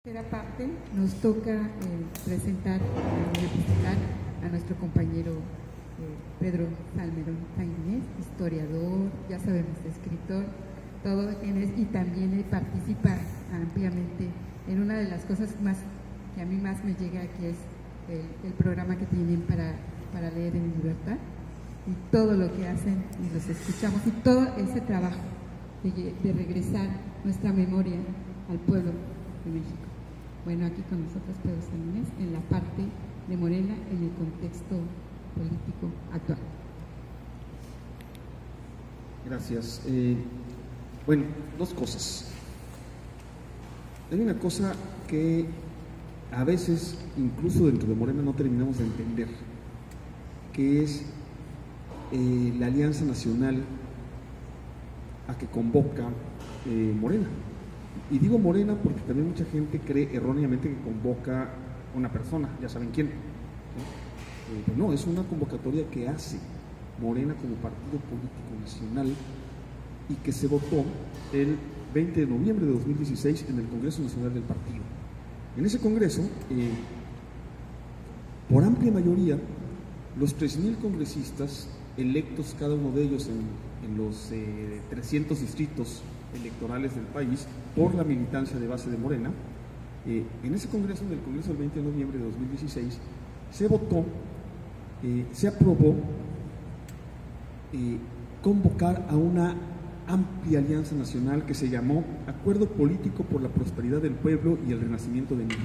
Tercera parte nos toca representar a nuestro compañero Pedro Salmerón Faínez, historiador, ya sabemos, escritor, todo, y también participa ampliamente en una de las cosas más que a mí más me llega, que es el programa que tienen para leer en libertad, y todo lo que hacen y los escuchamos, y todo ese trabajo de regresar nuestra memoria al pueblo de México. Bueno, aquí con nosotros Pedro Salmerón en la parte de Morena en el contexto político actual. Gracias. Bueno, dos cosas. Hay una cosa que a veces, incluso dentro de Morena, no terminamos de entender, que es la alianza nacional a que convoca Morena. Y digo Morena porque también mucha gente cree erróneamente que convoca una persona, ya saben quién. Pero no, es una convocatoria que hace Morena como partido político nacional y que se votó el 20 de noviembre de 2016 en el Congreso Nacional del partido. En ese Congreso, por amplia mayoría, los 3,000 congresistas electos, cada uno de ellos en los 300 distritos electorales del país, por la militancia de base de Morena, en ese Congreso, en el Congreso del 20 de noviembre de 2016, se votó, se aprobó convocar a una amplia alianza nacional que se llamó Acuerdo Político por la Prosperidad del Pueblo y el Renacimiento de México.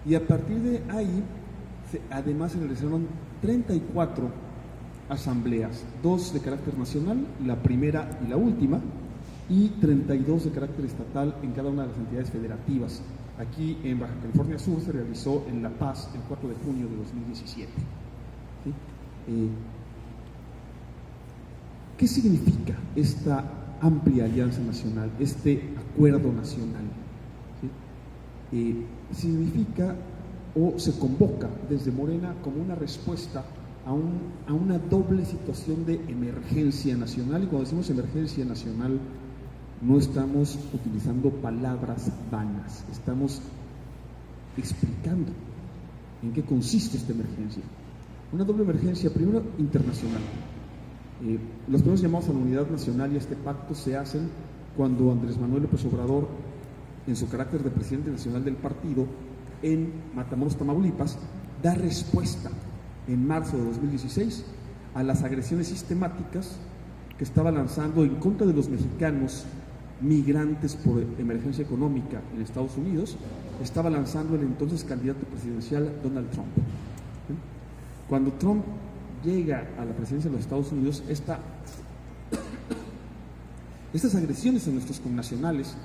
Y a partir de ahí, además se realizaron 34 asambleas, 2 de carácter nacional, la primera y la última, y 32 de carácter estatal en cada una de las entidades federativas. Aquí en Baja California Sur se realizó en La Paz el 4 de junio de 2017. ¿Sí? ¿Qué significa esta amplia alianza nacional, este acuerdo nacional? ¿Sí? Significa o se convoca desde Morena como una respuesta a una doble situación de emergencia nacional. Y cuando decimos emergencia nacional, no estamos utilizando palabras vanas, estamos explicando en qué consiste esta emergencia. Una doble emergencia, primero internacional. Los primeros llamados a la unidad nacional y a este pacto se hacen cuando Andrés Manuel López Obrador, en su carácter de presidente nacional del partido, en Matamoros, Tamaulipas, da respuesta en marzo de 2016 a las agresiones sistemáticas que estaba lanzando en contra de los mexicanos migrantes por emergencia económica en Estados Unidos, estaba lanzando el entonces candidato presidencial Donald Trump. Cuando Trump llega a la presidencia de los Estados Unidos, estas agresiones a nuestros connacionales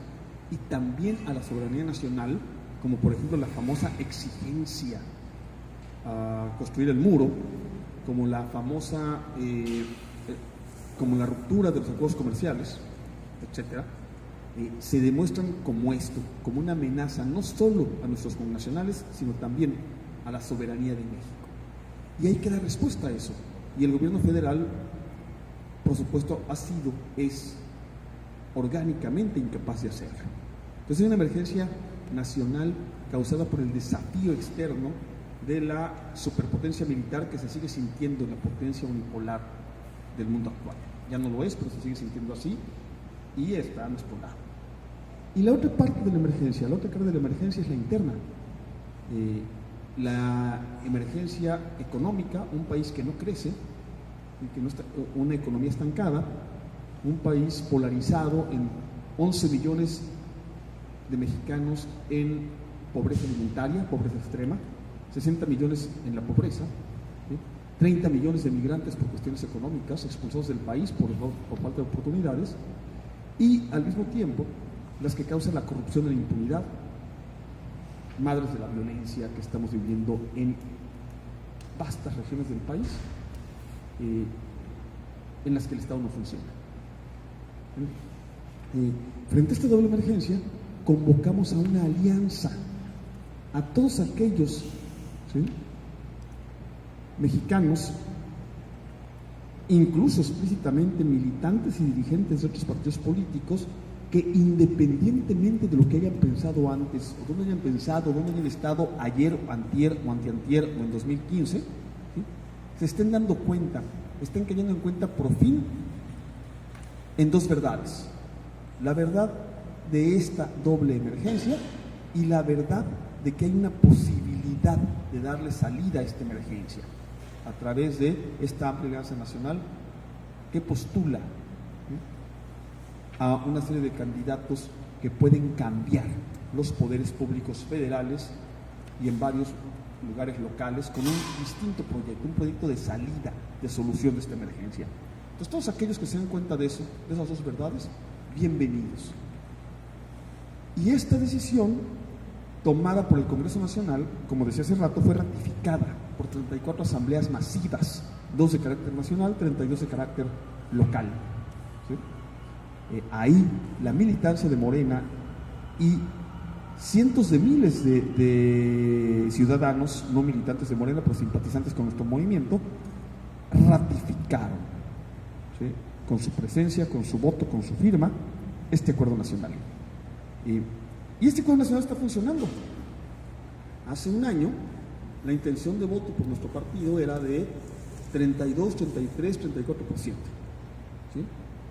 y también a la soberanía nacional, como por ejemplo la famosa exigencia a construir el muro, como la famosa como la ruptura de los acuerdos comerciales, etcétera, se demuestran como esto, como una amenaza no solo a nuestros connacionales, sino también a la soberanía de México. Y hay que dar respuesta a eso. Y el gobierno federal, por supuesto, es orgánicamente incapaz de hacerlo. Entonces hay una emergencia nacional causada por el desafío externo de la superpotencia militar que se sigue sintiendo en la potencia unipolar del mundo actual. Ya no lo es, pero se sigue sintiendo así y está a nuestro lado. Y la otra parte de la emergencia, la otra cara de la emergencia es la interna. La emergencia económica, un país que no crece, que no está, una economía estancada, un país polarizado en 11 millones de mexicanos en pobreza alimentaria, pobreza extrema, 60 millones en la pobreza, ¿sí? 30 millones de migrantes por cuestiones económicas, expulsados del país por falta de oportunidades, y al mismo tiempo las que causan la corrupción y la impunidad, madres de la violencia que estamos viviendo en vastas regiones del país, en las que el Estado no funciona. Frente a esta doble emergencia, convocamos a una alianza a todos aquellos, ¿sí?, mexicanos, incluso explícitamente militantes y dirigentes de otros partidos políticos, que independientemente de lo que hayan pensado antes, o dónde hayan pensado, dónde hayan estado ayer, o antier, o antiantier, o en 2015, ¿sí?, se estén dando cuenta, estén cayendo en cuenta por fin en dos verdades: la verdad de esta doble emergencia y la verdad de que hay una posibilidad de darle salida a esta emergencia a través de esta amplia alianza nacional que postula, ¿sí?, a una serie de candidatos que pueden cambiar los poderes públicos federales y en varios lugares locales con un distinto proyecto, un proyecto de salida, de solución de esta emergencia. Entonces, todos aquellos que se den cuenta de eso, de esas dos verdades, bienvenidos. Y esta decisión, tomada por el Congreso Nacional, como decía hace rato, fue ratificada por 34 asambleas masivas, 2 de carácter nacional, 32 de carácter local, ¿sí? Ahí la militancia de Morena y cientos de miles de ciudadanos, no militantes de Morena, pero simpatizantes con nuestro movimiento, ratificaron, ¿sí?, con su presencia, con su voto, con su firma, este acuerdo nacional. Y este acuerdo nacional está funcionando. Hace un año, la intención de voto por nuestro partido era de 32, 33, 34%. ¿Sí?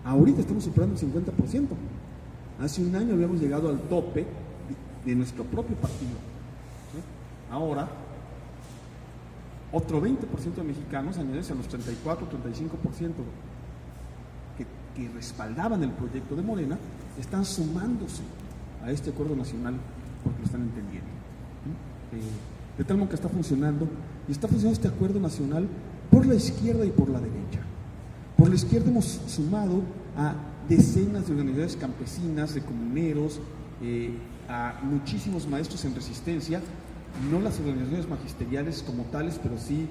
Ahorita estamos superando el 50%. Hace un año habíamos llegado al tope de nuestro propio partido. ¿Sí? Ahora, otro 20% de mexicanos, añadirse a los 34, 35% que respaldaban el proyecto de Morena, están sumándose a este acuerdo nacional porque lo están entendiendo. De tal modo que está funcionando, y está funcionando este acuerdo nacional por la izquierda y por la derecha. Por la izquierda hemos sumado a decenas de organizaciones campesinas, de comuneros, a muchísimos maestros en resistencia, no las organizaciones magisteriales como tales, pero sí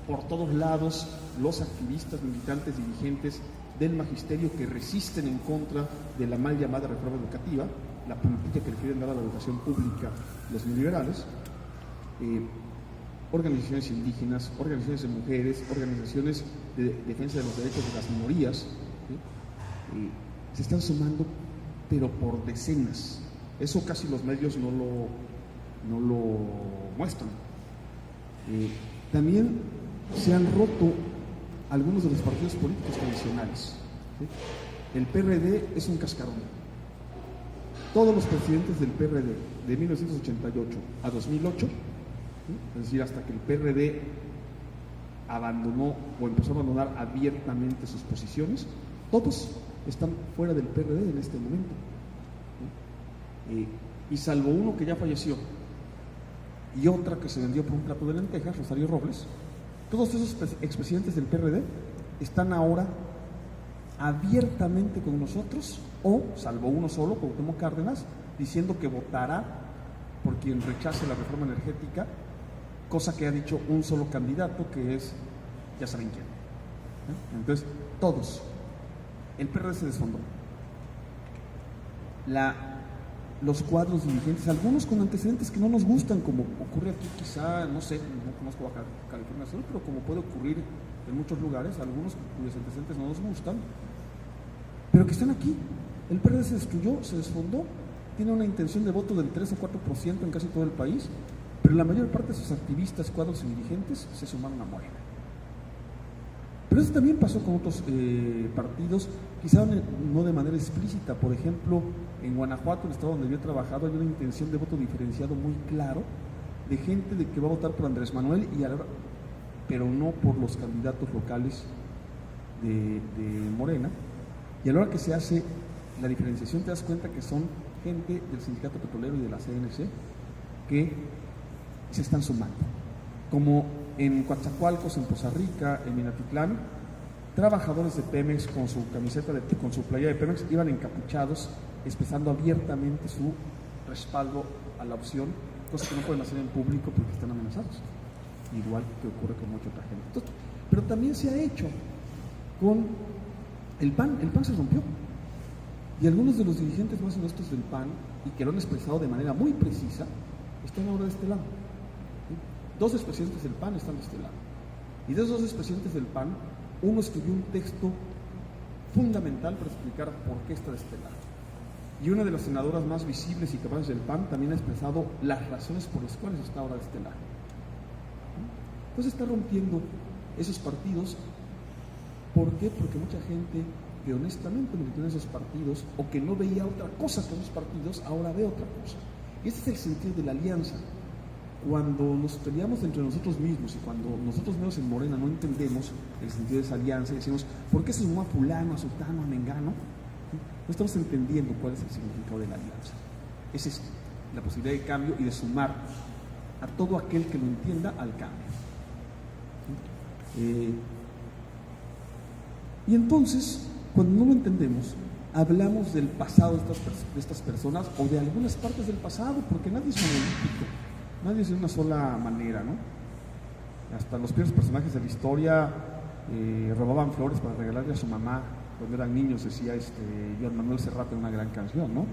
por todos lados los activistas, militantes, dirigentes del magisterio que resisten en contra de la mal llamada reforma educativa, la política que le quieren dar a la educación pública los neoliberales, organizaciones indígenas, organizaciones de mujeres, organizaciones de defensa de los derechos de las minorías, ¿sí?, se están sumando, pero por decenas. Eso casi los medios no lo muestran. También se han roto algunos de los partidos políticos tradicionales, ¿sí? El PRD es un cascarón. Todos los presidentes del PRD de 1988 a 2008, ¿sí?, es decir, hasta que el PRD abandonó o empezó a abandonar abiertamente sus posiciones, todos están fuera del PRD en este momento, ¿sí? Y salvo uno que ya falleció y otra que se vendió por un plato de lentejas, Rosario Robles, todos esos expresidentes del PRD están ahora abiertamente con nosotros, o salvo uno solo, Cuauhtémoc Cárdenas, diciendo que votará por quien rechace la reforma energética, cosa que ha dicho un solo candidato, que es, ya saben quién. Entonces, todos. El PRD se desfondó. Los cuadros dirigentes, algunos con antecedentes que no nos gustan, como ocurre aquí quizá, no sé, no conozco Baja California Sur, pero como puede ocurrir en muchos lugares, algunos cuyos antecedentes no nos gustan, pero que están aquí. El PRD se destruyó, se desfondó, tiene una intención de voto del 3 o 4% en casi todo el país, pero la mayor parte de sus activistas, cuadros y dirigentes se sumaron a Morena. Pero eso también pasó con otros partidos, quizá no de manera explícita. Por ejemplo, en Guanajuato, el estado donde yo he trabajado, hay una intención de voto diferenciado muy claro de gente de que va a votar por Andrés Manuel, pero no por los candidatos locales de Morena. Y a la hora que se hace la diferenciación, te das cuenta que son gente del Sindicato Petrolero y de la CNC que se están sumando. Como en Coatzacoalcos, en Poza Rica, en Minatitlán, trabajadores de Pemex con su camiseta, con su playera de Pemex, iban encapuchados, expresando abiertamente su respaldo a la opción, cosa que no pueden hacer en público porque están amenazados, igual que ocurre con mucha otra gente. Entonces, pero también se ha hecho con el PAN. El PAN se rompió, y algunos de los dirigentes más honestos del PAN, y que lo han expresado de manera muy precisa, están ahora de este lado. Dos expresidentes del PAN están de este lado. Y de esos dos expresidentes del PAN, uno escribió un texto fundamental para explicar por qué está de este lado. Y una de las senadoras más visibles y capaces del PAN también ha expresado las razones por las cuales está ahora de este lado. Entonces está rompiendo esos partidos. ¿Por qué? Porque mucha gente que honestamente militó en esos partidos o que no veía otra cosa que esos partidos, ahora ve otra cosa. Y ese es el sentido de la alianza. Cuando nos peleamos entre nosotros mismos y cuando nosotros mismos en Morena no entendemos el sentido de esa alianza y decimos, ¿por qué se sumó a fulano, a sultano, a mengano? No estamos entendiendo cuál es el significado de la alianza. Es la posibilidad de cambio y de sumar a todo aquel que lo entienda al cambio. Y entonces, cuando no lo entendemos, hablamos del pasado de estas personas o de algunas partes del pasado, porque nadie es monolítico, nadie es de una sola manera, ¿no? Hasta los primeros personajes de la historia robaban flores para regalarle a su mamá cuando eran niños, decía Joan Manuel Serrat en una gran canción, ¿no?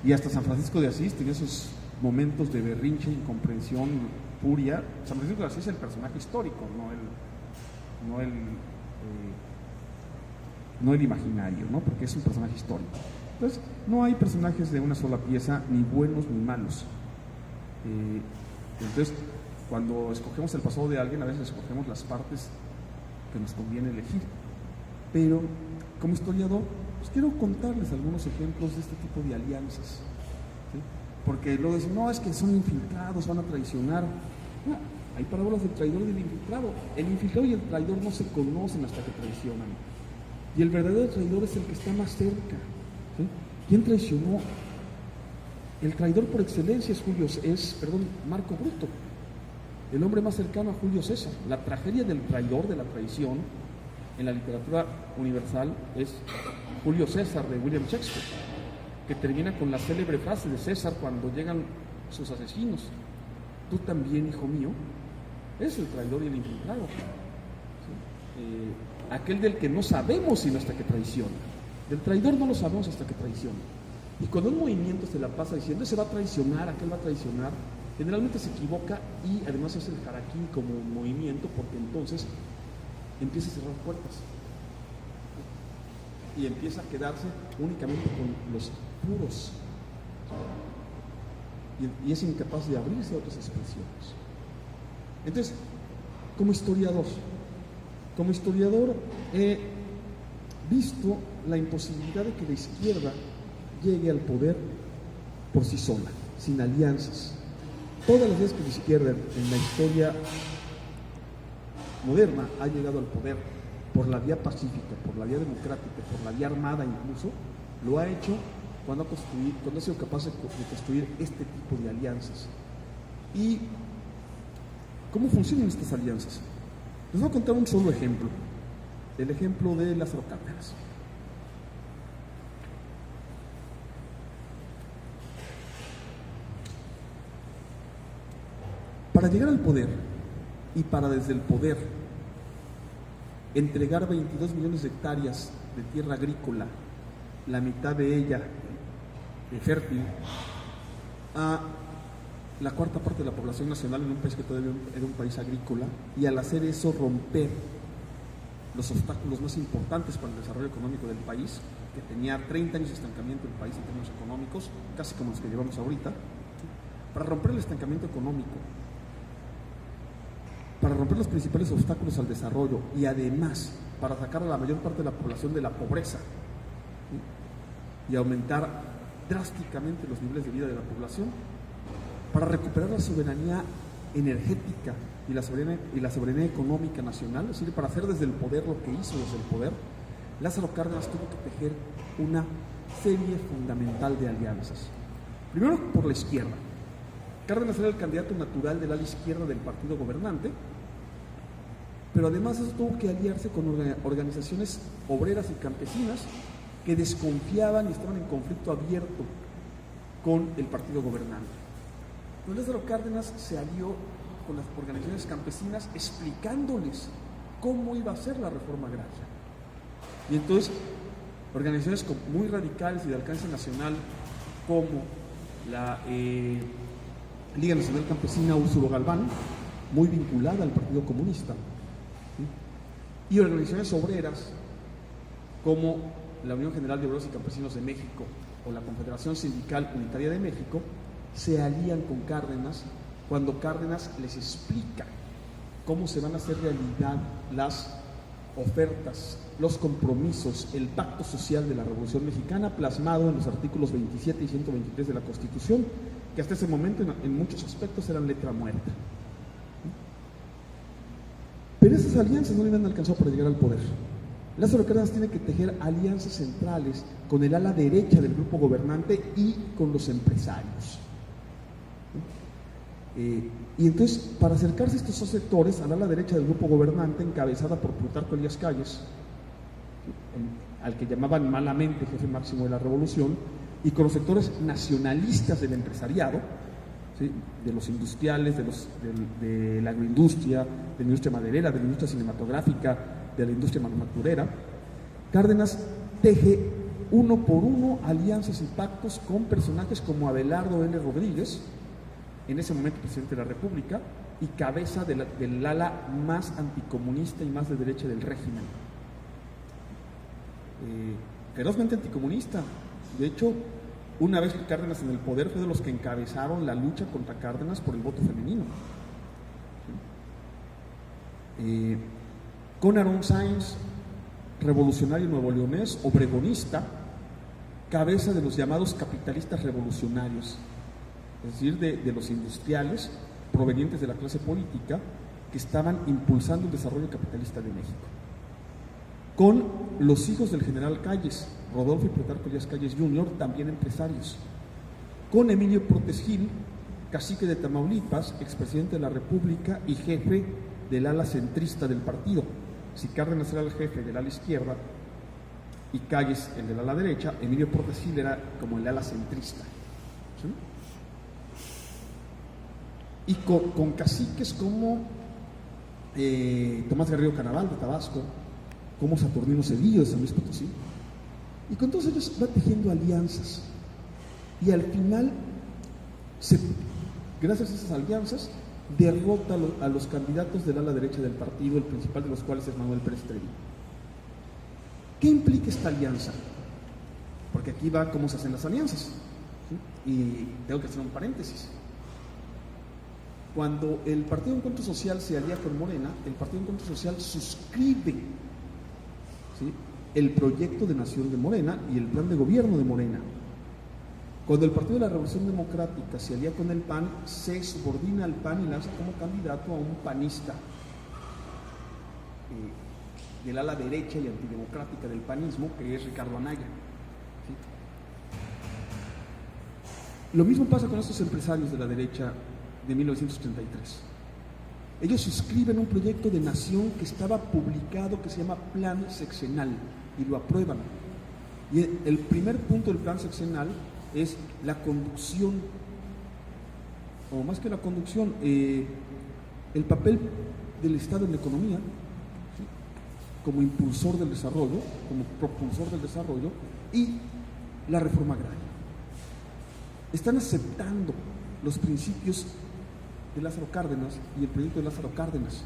Y hasta San Francisco de Asís tenía esos momentos de berrinche, incomprensión, furia. San Francisco de Asís es el personaje histórico, no el imaginario, ¿no? Porque es un personaje histórico. Entonces, no hay personajes de una sola pieza, ni buenos ni malos. Entonces, cuando escogemos el pasado de alguien, a veces escogemos las partes que nos conviene elegir. Pero, como historiador, pues quiero contarles algunos ejemplos de este tipo de alianzas, ¿sí? Porque luego dicen, no, es que son infiltrados, van a traicionar. No, hay parábolas del traidor y del infiltrado. El infiltrado y el traidor no se conocen hasta que traicionan. Y el verdadero traidor es el que está más cerca, ¿sí? ¿Quién traicionó? El traidor por excelencia es Marco Bruto, el hombre más cercano a Julio César. La tragedia del traidor, de la traición, en la literatura universal es Julio César de William Shakespeare, que termina con la célebre frase de César cuando llegan sus asesinos: tú también, hijo mío, eres el traidor y el infiltrado, ¿sí? Aquel del que no sabemos sino hasta que traiciona. Del traidor no lo sabemos hasta que traiciona. Y cuando un movimiento se la pasa diciendo ese va a traicionar, aquel va a traicionar, generalmente se equivoca y además hace el jaraquín como un movimiento, porque entonces empieza a cerrar puertas y empieza a quedarse únicamente con los puros, y es incapaz de abrirse a otras expresiones. Entonces, como historiador he visto la imposibilidad de que la izquierda llegue al poder por sí sola, sin alianzas. Todas las veces que la izquierda en la historia moderna ha llegado al poder por la vía pacífica, por la vía democrática, por la vía armada incluso, lo ha hecho cuando ha sido capaz de construir este tipo de alianzas. ¿Y cómo funcionan estas alianzas? Les voy a contar un solo ejemplo, el ejemplo de Lázaro Cárdenas. Para llegar al poder y para desde el poder entregar 22 millones de hectáreas de tierra agrícola, la mitad de ella fértil, a la cuarta parte de la población nacional en un país que todavía era un país agrícola, y al hacer eso romper los obstáculos más importantes para el desarrollo económico del país, que tenía 30 años de estancamiento el país en términos económicos, casi como los que llevamos ahorita, para romper el estancamiento económico, para romper los principales obstáculos al desarrollo y además para sacar a la mayor parte de la población de la pobreza, ¿sí? Y aumentar drásticamente los niveles de vida de la población, para recuperar la soberanía energética y la soberanía económica nacional, es decir, para hacer desde el poder lo que hizo desde el poder, Lázaro Cárdenas tuvo que tejer una serie fundamental de alianzas. Primero, por la izquierda. Cárdenas era el candidato natural del ala izquierda del partido gobernante, pero además eso tuvo que aliarse con organizaciones obreras y campesinas que desconfiaban y estaban en conflicto abierto con el partido gobernante. Entonces Lázaro Cárdenas se alió con las organizaciones campesinas explicándoles cómo iba a ser la reforma agraria. Y entonces organizaciones muy radicales y de alcance nacional como la Liga Nacional Campesina Úrsulo Galván, muy vinculada al Partido Comunista, ¿sí? Y organizaciones obreras como la Unión General de Obreros y Campesinos de México o la Confederación Sindical Unitaria de México se alían con Cárdenas cuando Cárdenas les explica cómo se van a hacer realidad las ofertas, los compromisos, el pacto social de la Revolución Mexicana plasmado en los artículos 27 y 123 de la Constitución, que hasta ese momento en muchos aspectos eran letra muerta. Pero esas alianzas no le habían alcanzado para llegar al poder. Lázaro Cárdenas tiene que tejer alianzas centrales con el ala derecha del grupo gobernante y con los empresarios. Y entonces, para acercarse a estos dos sectores, al ala derecha del grupo gobernante, encabezada por Plutarco Elías Calles, al que llamaban malamente jefe máximo de la revolución, y con los sectores nacionalistas del empresariado, ¿sí?, de los industriales, de la agroindustria, de la industria maderera, de la industria cinematográfica, de la industria manufacturera, Cárdenas teje uno por uno alianzas y pactos con personajes como Abelardo L. Rodríguez, en ese momento presidente de la República, y cabeza del ala más anticomunista y más de derecha del régimen. Ferozmente anticomunista. De hecho, una vez que Cárdenas en el poder, fue de los que encabezaron la lucha contra Cárdenas por el voto femenino. Con Aarón Sáenz, revolucionario nuevoleonés, obregonista, cabeza de los llamados capitalistas revolucionarios, es decir, de los industriales provenientes de la clase política que estaban impulsando el desarrollo capitalista de México. Con los hijos del general Calles, Rodolfo y Plutarco Elías Calles Jr., también empresarios. Con Emilio Portes Gil, cacique de Tamaulipas, expresidente de la República y jefe del ala centrista del partido. Si Cárdenas era el jefe del ala izquierda y Calles el del ala derecha, Emilio Portes Gil era como el ala centrista. ¿Sí? Y con caciques como Tomás Garrido Canaval de Tabasco, como Saturnino Cedillo de San Luis Potosí, y con todos ellos va tejiendo alianzas, y al final, gracias a esas alianzas, derrota a los candidatos del ala derecha del partido, el principal de los cuales es Manuel Pérez Trevi. ¿Qué implica esta alianza? Porque aquí va cómo se hacen las alianzas, ¿sí? Y tengo que hacer un paréntesis. Cuando el Partido Encuentro Social se alía con Morena, el Partido Encuentro Social suscribe, ¿sí?, el proyecto de nación de Morena y el plan de gobierno de Morena. Cuando el Partido de la Revolución Democrática se alía con el PAN, se subordina al PAN y lanza como candidato a un panista del ala derecha y antidemocrática del panismo, que es Ricardo Anaya. ¿Sí? Lo mismo pasa con estos empresarios de la derecha de 1933. Ellos suscriben un proyecto de nación que estaba publicado, que se llama Plan Sexenal, y lo aprueban. Y el primer punto del Plan Sexenal es la conducción, o más que la conducción, el papel del Estado en la economía, ¿sí?, como impulsor del desarrollo, como propulsor del desarrollo, y la reforma agraria. Están aceptando los principios de Lázaro Cárdenas y el proyecto de Lázaro Cárdenas.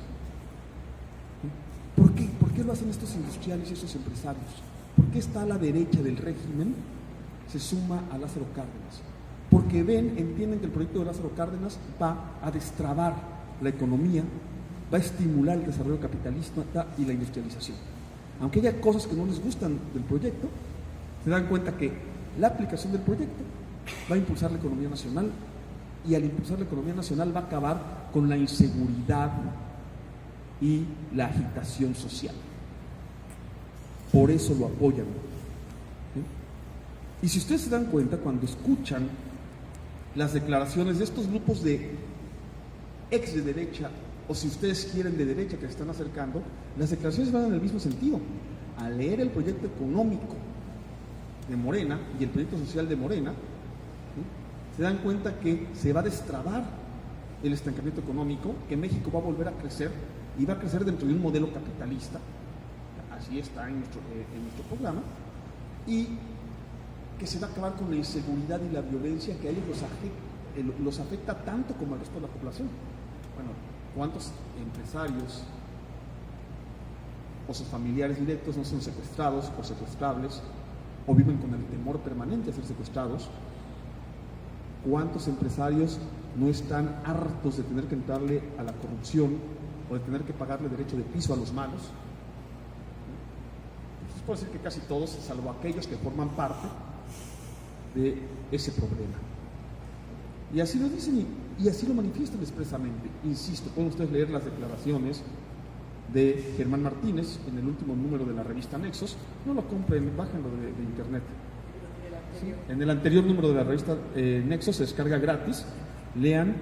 ¿Por qué? ¿Por qué lo hacen estos industriales y estos empresarios? ¿Por qué está a la derecha del régimen se suma a Lázaro Cárdenas? Porque entienden que el proyecto de Lázaro Cárdenas va a destrabar la economía, va a estimular el desarrollo capitalista y la industrialización. Aunque haya cosas que no les gustan del proyecto, se dan cuenta que la aplicación del proyecto va a impulsar la economía nacional, y al impulsar la economía nacional va a acabar con la inseguridad y la agitación social. Por eso lo apoyan. ¿Sí? Y si ustedes se dan cuenta, cuando escuchan las declaraciones de estos grupos de ex de derecha, o si ustedes quieren de derecha que se están acercando, las declaraciones van en el mismo sentido. Al leer el proyecto económico de Morena y el proyecto social de Morena, se dan cuenta que se va a destrabar el estancamiento económico, que México va a volver a crecer y va a crecer dentro de un modelo capitalista, así está en nuestro programa, y que se va a acabar con la inseguridad y la violencia que a ellos los afecta tanto como al resto de la población. Bueno, ¿cuántos empresarios o sus familiares directos no son secuestrados o secuestrables o viven con el temor permanente a ser secuestrados. ¿Cuántos empresarios no están hartos de tener que entrarle a la corrupción o de tener que pagarle derecho de piso a los malos? Entonces puedo decir que casi todos, salvo aquellos que forman parte de ese problema. Y así lo dicen y así lo manifiestan expresamente. Insisto, pueden ustedes leer las declaraciones de Germán Martínez en el último número de la revista Nexos. No lo compren, bájenlo de internet. ¿Sí? En el anterior número de la revista Nexos se descarga gratis. Lean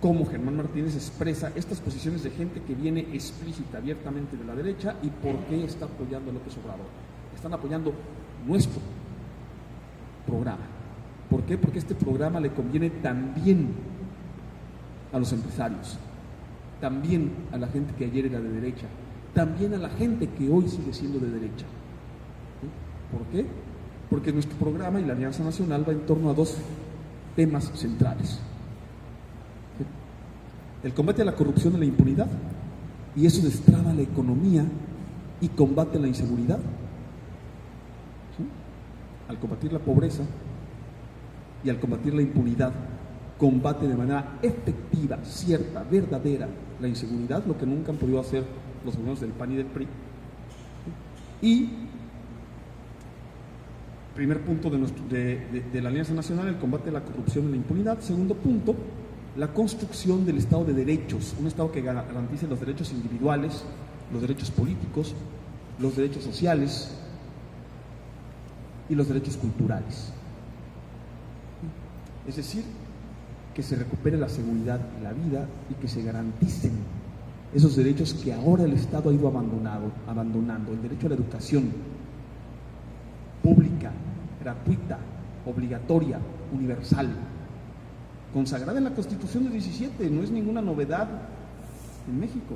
cómo Germán Martínez expresa estas posiciones de gente que viene explícita, abiertamente de la derecha, y por qué está apoyando a López Obrador. Están apoyando nuestro programa. ¿Por qué? Porque este programa le conviene también a los empresarios, también a la gente que ayer era de derecha, también a la gente que hoy sigue siendo de derecha. ¿Sí? ¿Por qué? Porque nuestro programa y la Alianza Nacional va en torno a dos temas centrales. ¿Sí? El combate a la corrupción y la impunidad, y eso destraba la economía y combate la inseguridad. ¿Sí? Al combatir la pobreza y al combatir la impunidad, combate de manera efectiva, cierta, verdadera la inseguridad, lo que nunca han podido hacer los gobiernos del PAN y del PRI. Y primer punto de la Alianza Nacional, el combate a la corrupción y la impunidad. Segundo punto, la construcción del Estado de Derechos, un Estado que garantice los derechos individuales, los derechos políticos, los derechos sociales y los derechos culturales. Es decir, que se recupere la seguridad y la vida y que se garanticen esos derechos que ahora el Estado ha ido abandonando. El derecho a la educación pública, gratuita, obligatoria, universal, consagrada en la Constitución del 17, no es ninguna novedad en México.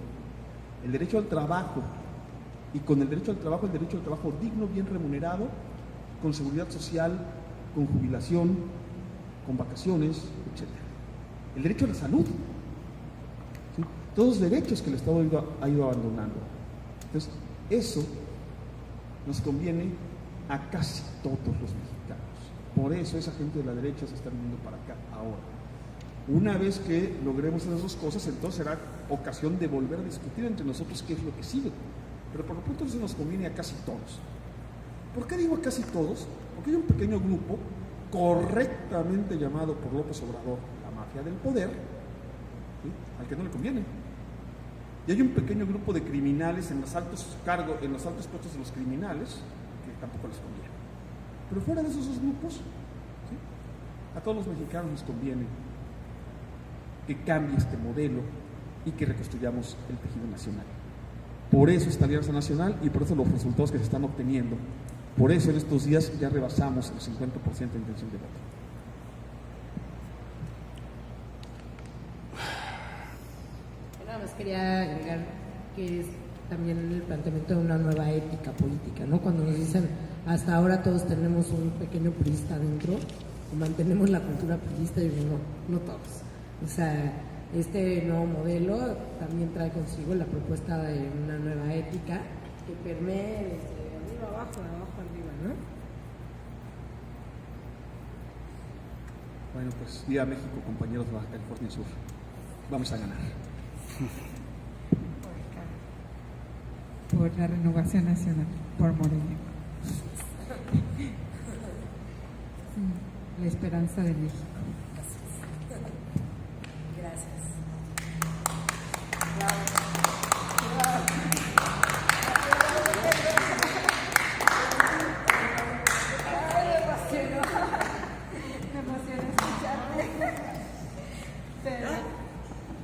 El derecho al trabajo, y con el derecho al trabajo digno, bien remunerado, con seguridad social, con jubilación, con vacaciones, etc. El derecho a la salud, ¿sí? Todos derechos que el Estado ha ido abandonando. Entonces, eso nos conviene a casi todos los mexicanos. Por eso esa gente de la derecha se está viniendo para acá ahora. Una vez que logremos esas dos cosas, entonces será ocasión de volver a discutir entre nosotros qué es lo que sigue. Pero por lo pronto eso nos conviene a casi todos. ¿Por qué digo a casi todos? Porque hay un pequeño grupo correctamente llamado por López Obrador la mafia del poder, ¿sí?, al que no le conviene. Y hay un pequeño grupo de criminales en los altos puestos de los criminales que tampoco les conviene. Pero fuera de esos dos grupos, ¿sí?, a todos los mexicanos nos conviene que cambie este modelo y que reconstruyamos el tejido nacional. Por eso esta Alianza Nacional y por eso los resultados que se están obteniendo. Por eso en estos días ya rebasamos el 50% de intención de voto. Nada más quería agregar que es también el planteamiento de una nueva ética política, ¿no? Cuando nos dicen, hasta ahora todos tenemos un pequeño purista dentro, o mantenemos la cultura purista, y no todos. O sea, este nuevo modelo también trae consigo la propuesta de una nueva ética que permee desde arriba abajo, de abajo arriba, ¿no? Bueno, pues viva México, compañeros de Baja California Sur. Vamos a ganar. Por la Renovación Nacional, por Morena. Sí, la esperanza de México.